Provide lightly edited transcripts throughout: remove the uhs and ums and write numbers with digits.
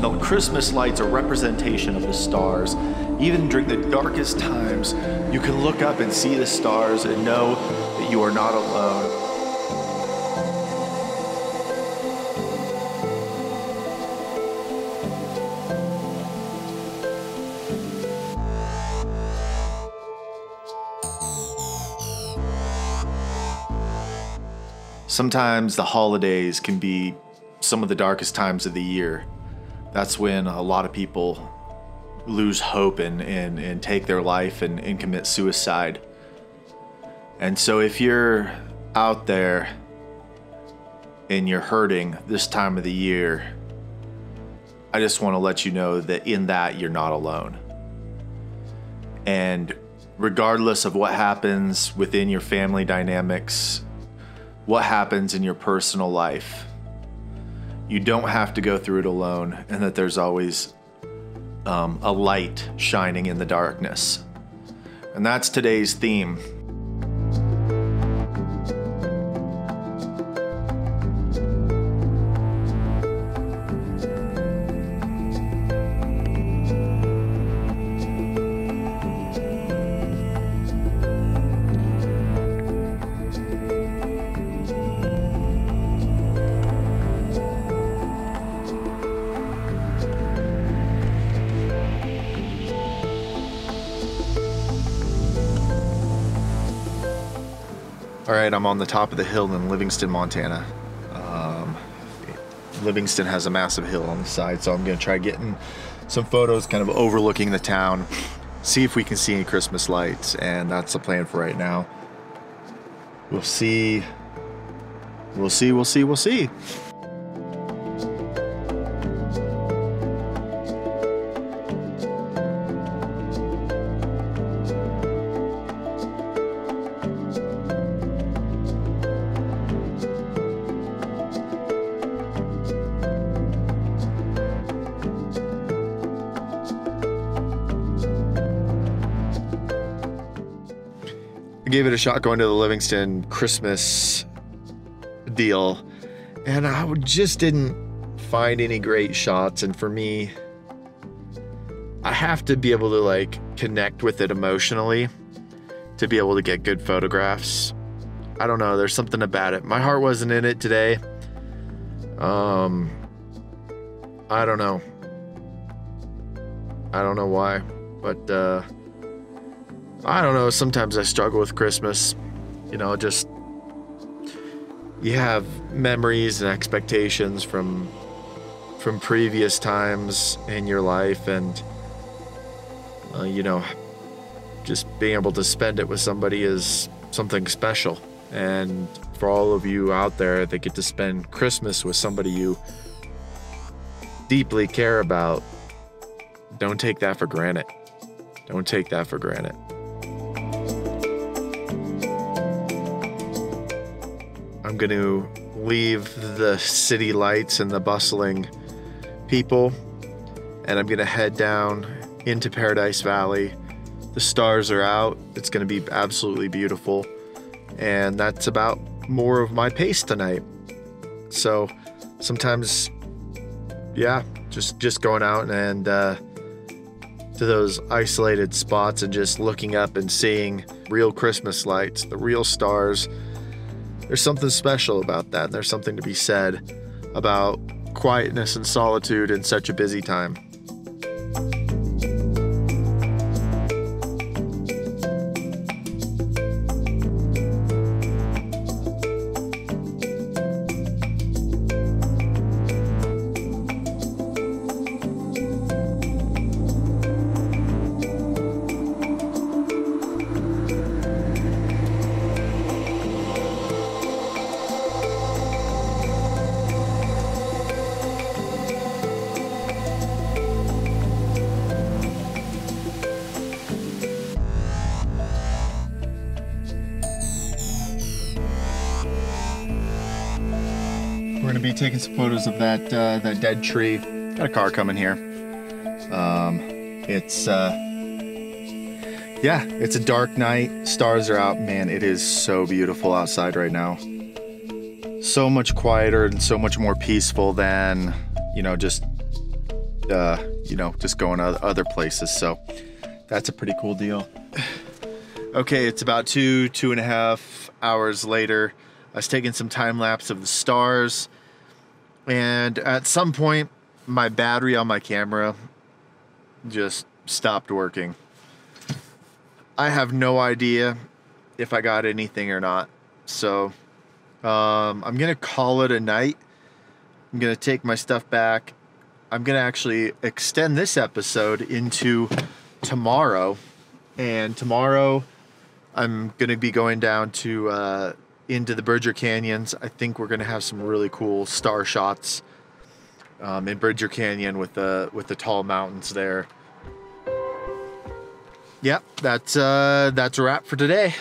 the Christmas lights are representation of the stars. Even during the darkest times, you can look up and see the stars and know that you are not alone. Sometimes the holidays can be some of the darkest times of the year. That's when a lot of people lose hope and take their life and commit suicide. And so if you're out there and you're hurting this time of the year, I just want to let you know that in that you're not alone. And regardless of what happens within your family dynamics, what happens in your personal life, you don't have to go through it alone, and that there's always a light shining in the darkness. And that's today's theme. All right, I'm on the top of the hill in Livingston, Montana. Livingston has a massive hill on the side, so I'm gonna try getting some photos kind of overlooking the town, see if we can see any Christmas lights, and that's the plan for right now. We'll see. We'll see. I gave it a shot going to the Livingston Christmas deal, and I just didn't find any great shots. And for me, I have to be able to like connect with it emotionally to be able to get good photographs. I don't know, there's something about it. My heart wasn't in it today. I don't know why, but I don't know, sometimes I struggle with Christmas. You know, just, you have memories and expectations from previous times in your life, and you know, just being able to spend it with somebody is something special. And for all of you out there that get to spend Christmas with somebody you deeply care about, don't take that for granted. Don't take that for granted. I'm going to leave the city lights and the bustling people, and I'm going to head down into Paradise Valley. The stars are out. It's going to be absolutely beautiful. And that's about more of my pace tonight. So sometimes, yeah, just going out and to those isolated spots and just looking up and seeing real Christmas lights, the real stars. There's something special about that. There's something to be said about quietness and solitude in such a busy time. We're gonna be taking some photos of that dead tree. Got a car coming here. It's a dark night. Stars are out. Man, it is so beautiful outside right now. So much quieter and so much more peaceful than, you know, just you know, just going to other places. So that's a pretty cool deal. Okay, it's about 2.5 hours later. I was taking some time lapse of the stars, and at some point my battery on my camera just stopped working. I have no idea if I got anything or not. So I'm gonna call it a night. I'm gonna take my stuff back. I'm gonna actually extend this episode into tomorrow. And tomorrow I'm gonna be going down to into the Bridger Canyons. I think we're gonna have some really cool star shots in Bridger Canyon with the tall mountains there. Yep, that's a wrap for today.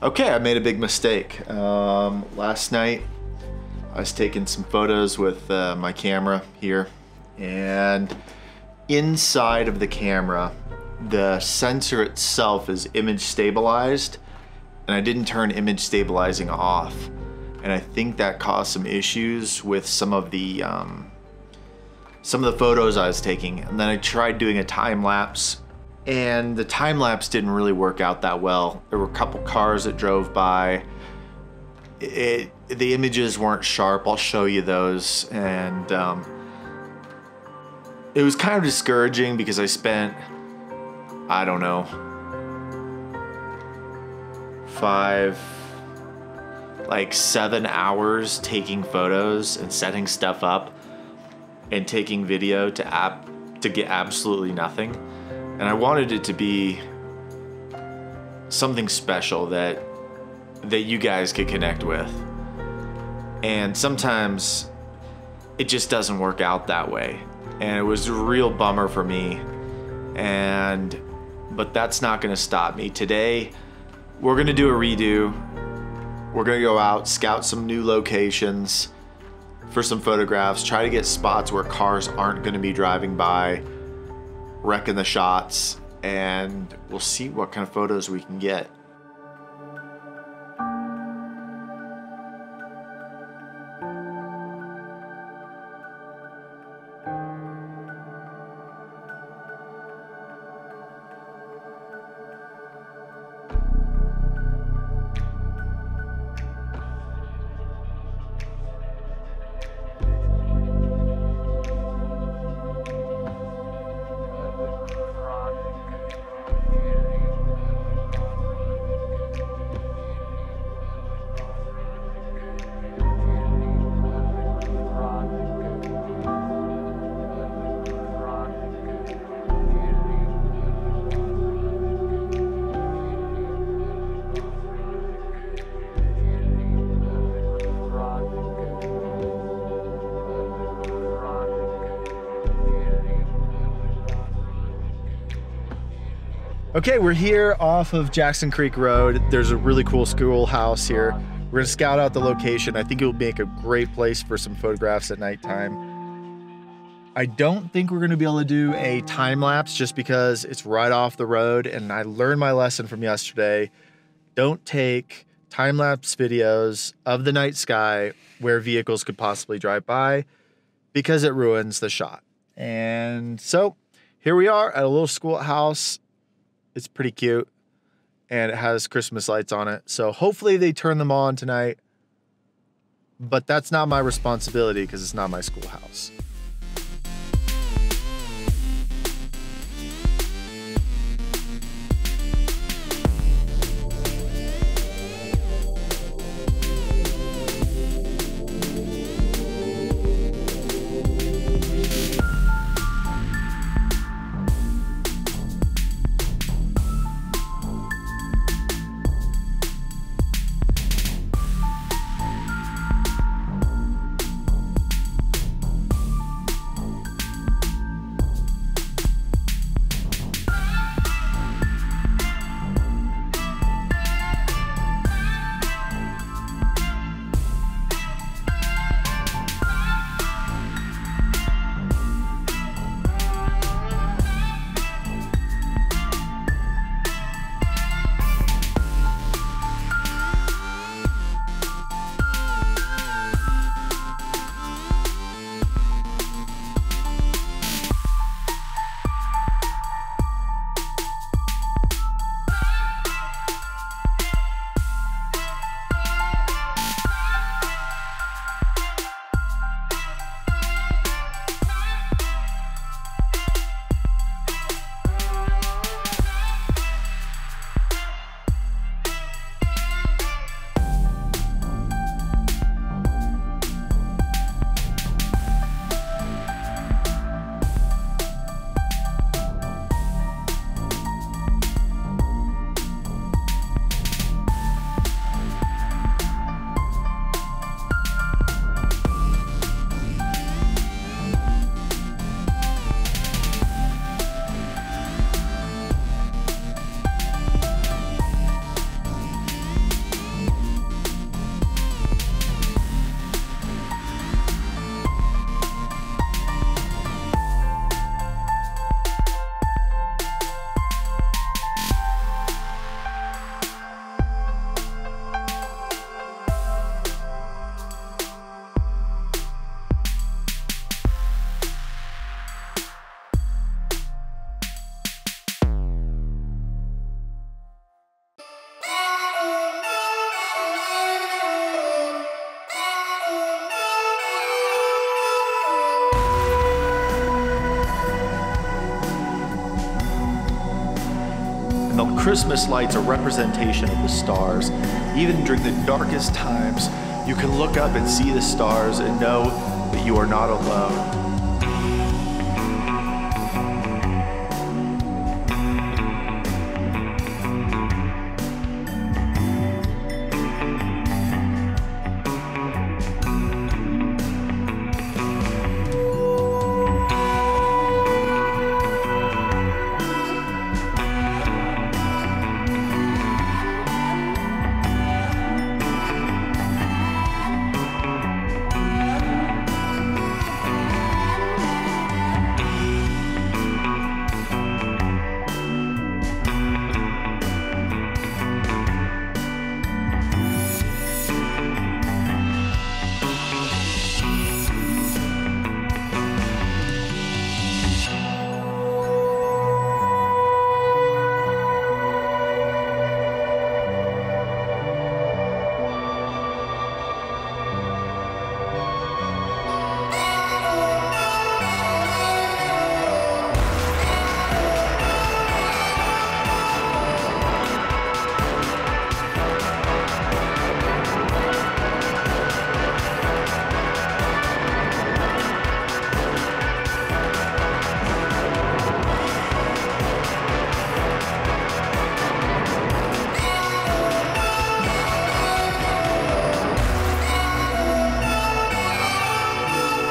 Okay, I made a big mistake. Last night I was taking some photos with my camera here, and inside of the camera, the sensor itself is image stabilized, and I didn't turn image stabilizing off. And I think that caused some issues with some of the photos I was taking. And then I tried doing a time lapse, and the time lapse didn't really work out that well. There were a couple cars that drove by. The images weren't sharp. I'll show you those. And it was kind of discouraging because I spent, I don't know, 7 hours taking photos and setting stuff up and taking video to get absolutely nothing. And I wanted it to be something special that you guys could connect with. And sometimes it just doesn't work out that way. And it was a real bummer for me. But that's not gonna stop me. Today, we're gonna do a redo. We're gonna go out, scout some new locations for some photographs, try to get spots where cars aren't gonna be driving by, wrecking the shots, and we'll see what kind of photos we can get. Okay, we're here off of Jackson Creek Road. There's a really cool schoolhouse here. We're gonna scout out the location. I think it will make a great place for some photographs at nighttime. I don't think we're gonna be able to do a time lapse just because it's right off the road, and I learned my lesson from yesterday. Don't take time lapse videos of the night sky where vehicles could possibly drive by because it ruins the shot. And so here we are at a little schoolhouse. It's pretty cute, and it has Christmas lights on it. So hopefully they turn them on tonight, but that's not my responsibility because it's not my schoolhouse. Christmas lights a representation of the stars. Even during the darkest times, you can look up and see the stars and know that you are not alone.